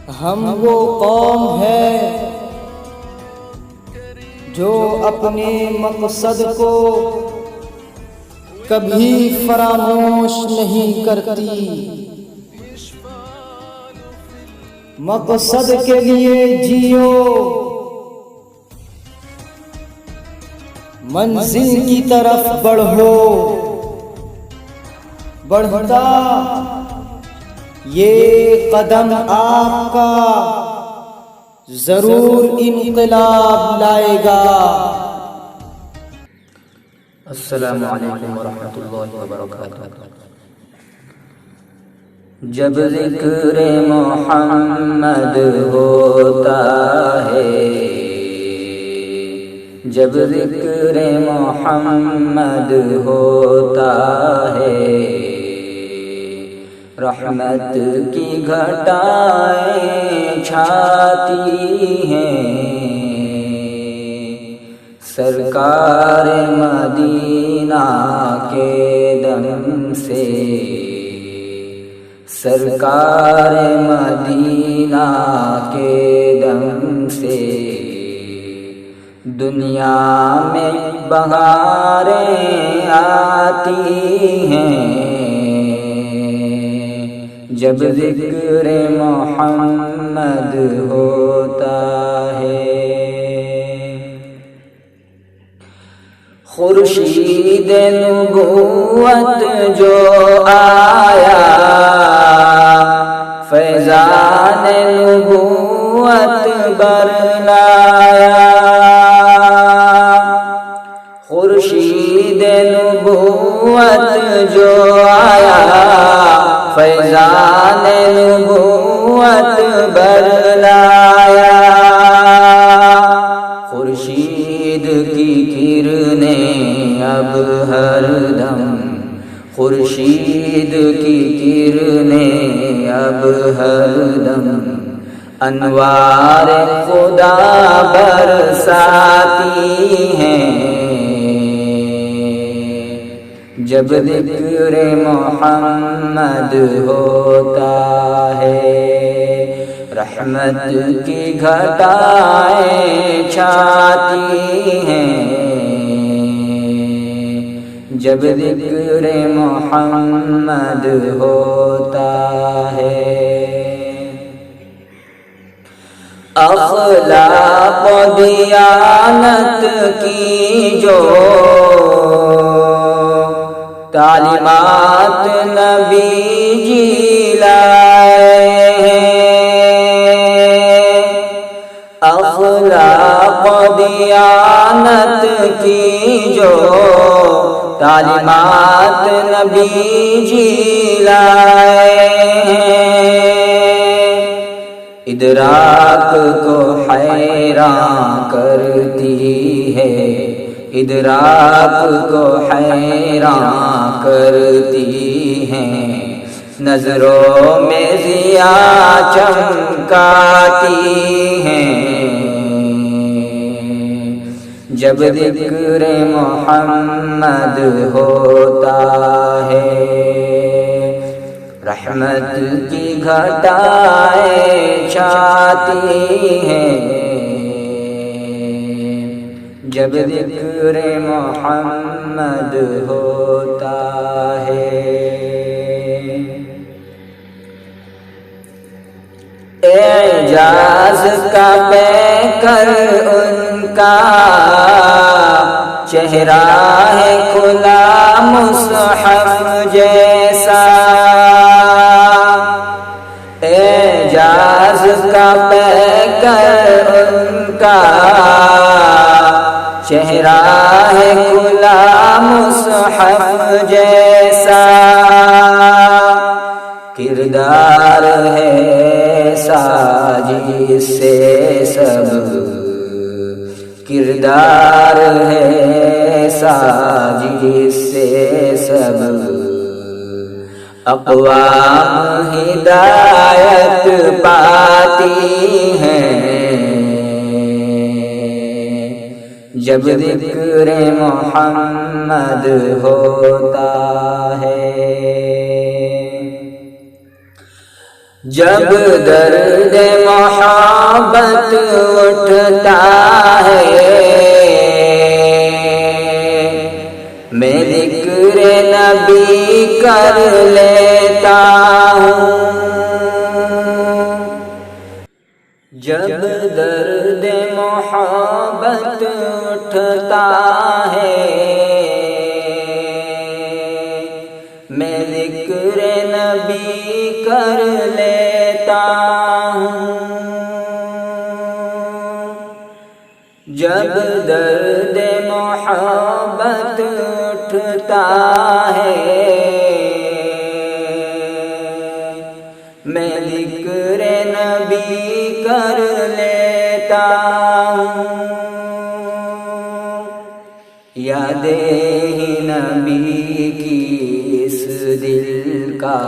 ہم وہ قوم ہے جو اپنے مقصد کو کبھی فراموش نہیں کرتی، مقصد کے لیے جیو، منزل کی طرف بڑھو، بڑھتا یہ قدم آپ کا ضرور انقلاب لائے گا۔ السلام علیکم ورحمۃ اللہ وبرکاتہ۔ جب ذکر محمد ہوتا ہے، جب ذکر محمد ہوتا ہے، رحمت کی گھٹائیں چھاتی ہیں، سرکار مدینہ کے دم سے، سرکار مدینہ کے دم سے، دنیا میں بہاریں آتی ہیں، جب ذکر محمد ہوتا ہے۔ خورشید نبوت جو آیا، فیضان نبوت برلایا، خورشید نبوت جو آیا، فیضان نبوت برلایا، خورشید کی کرنیں اب ہر دم، خورشید کی کرنیں اب ہر دم، انوار خدا برساتی ہیں، جب ذکر محمد ہوتا ہے، رحمت کی گھٹائیں چھاتی ہیں، جب ذکر محمد ہوتا ہے۔ اخلاق و دیانت کی جو تعلیمات نبی جی لائے ہیں، اخلاق و دیانت کی جو تعلیمات نبی جی لائے ہیں، ادراک کو حیران کرتی ہے، ادراک کو حیران کرتی ہیں، نظروں میں ضیا چمکاتی ہیں، جب ذکر محمد ہوتا ہے، رحمت کی گھٹائیں چھاتی ہیں، جب ذکر محمد ہوتا ہے۔ اعجاز کا پیکر ان کا چہرہ ہے کھلا مصحف جیسا، اعجاز کا پیکر ان کا چہرہ ہے کھلا مصحف جیسا، کردار ہے ساجی سے سب، کردار ہے ساجی سے سب، اقوام ہدایت پاتی ہیں، جب ذکر محمد ہوتا ہے۔ جب درد محبت اٹھتا ہے میں ذکر نبی کر لیتا ہوں، جب درد محبت اٹھتا ہے میں ذکر نبی کر لیتا ہوں، جب درد محبت اٹھتا ہے میں ذکر نبی کر لیتا ہوں، یاد ہی نبی کی اس دل کا،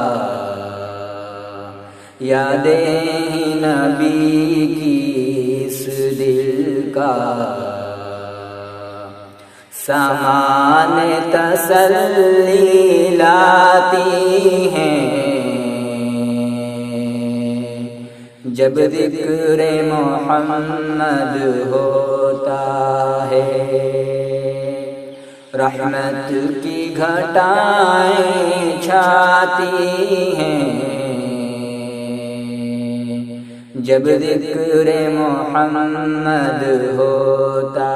یاد ہی نبی کی اس دل کا سامان تسلی لاتی ہیں، جب ذکر محمد ہوتا ہے رحمت کی گھٹائیں چھاتی ہیں، جب ذکر محمد ہوتا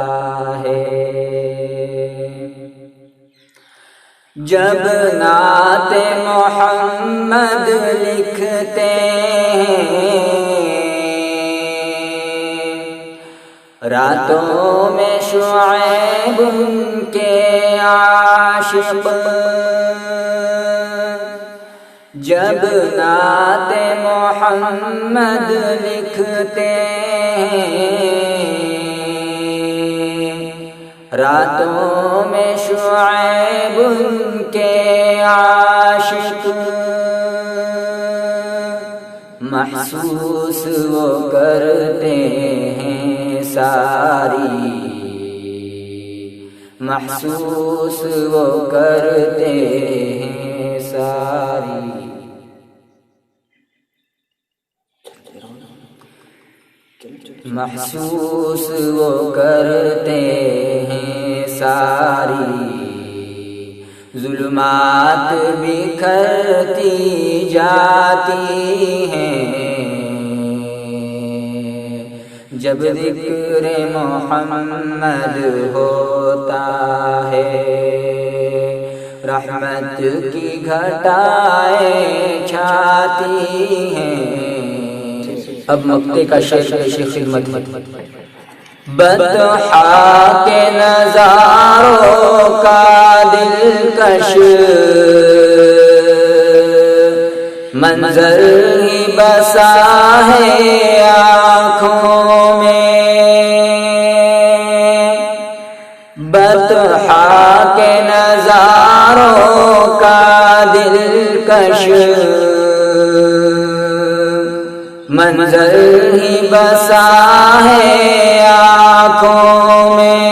ہے، جب نعت محمد لکھتے ہیں راتوں میں شعیب ان کے عاشق، جب نعت محمد لکھتے ہیں راتوں میں شعیب ان کے عاشق، محسوس وہ کرتے ہیں ساری، محسوس وہ کرتے ہیں ساری، محسوس وہ کرتے ہیں ساری، ظلمات بکھرتی جاتی ہیں، جب ذکر محمد ہوتا ہے رحمت کی گھٹائیں چھاتی ہیں۔ اب مقطع کا شیخ خدمت، بطحا کے نظاروں کا دلکش منظر ہی بسا ہے آنکھوں میں، بطحا کے نظاروں کا دلکش منظر ہی بسا ہے آنکھوں میں،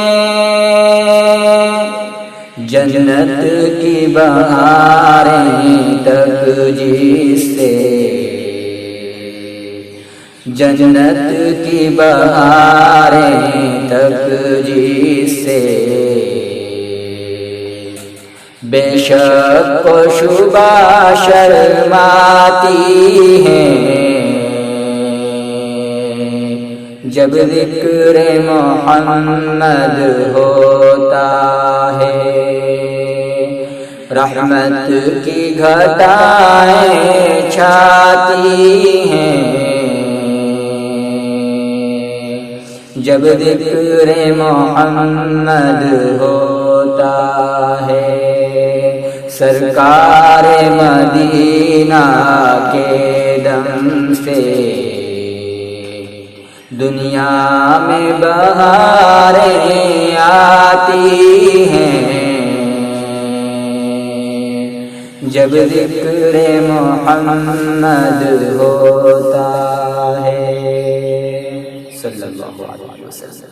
جنت کی بہاریں تک جس سے، جنت کی بہاریں تک جس سے بے شک و شبہ شرماتی ہیں، جب ذکر محمد ہوتا ہے رحمت کی گھٹائیں چھاتی ہیں، جب ذکر محمد ہوتا ہے سرکار مدینہ کے دم سے دنیا میں بہاریں آتی ہیں، جب ذکر محمد ہوتا ہے صلی اللہ علیہ وسلم۔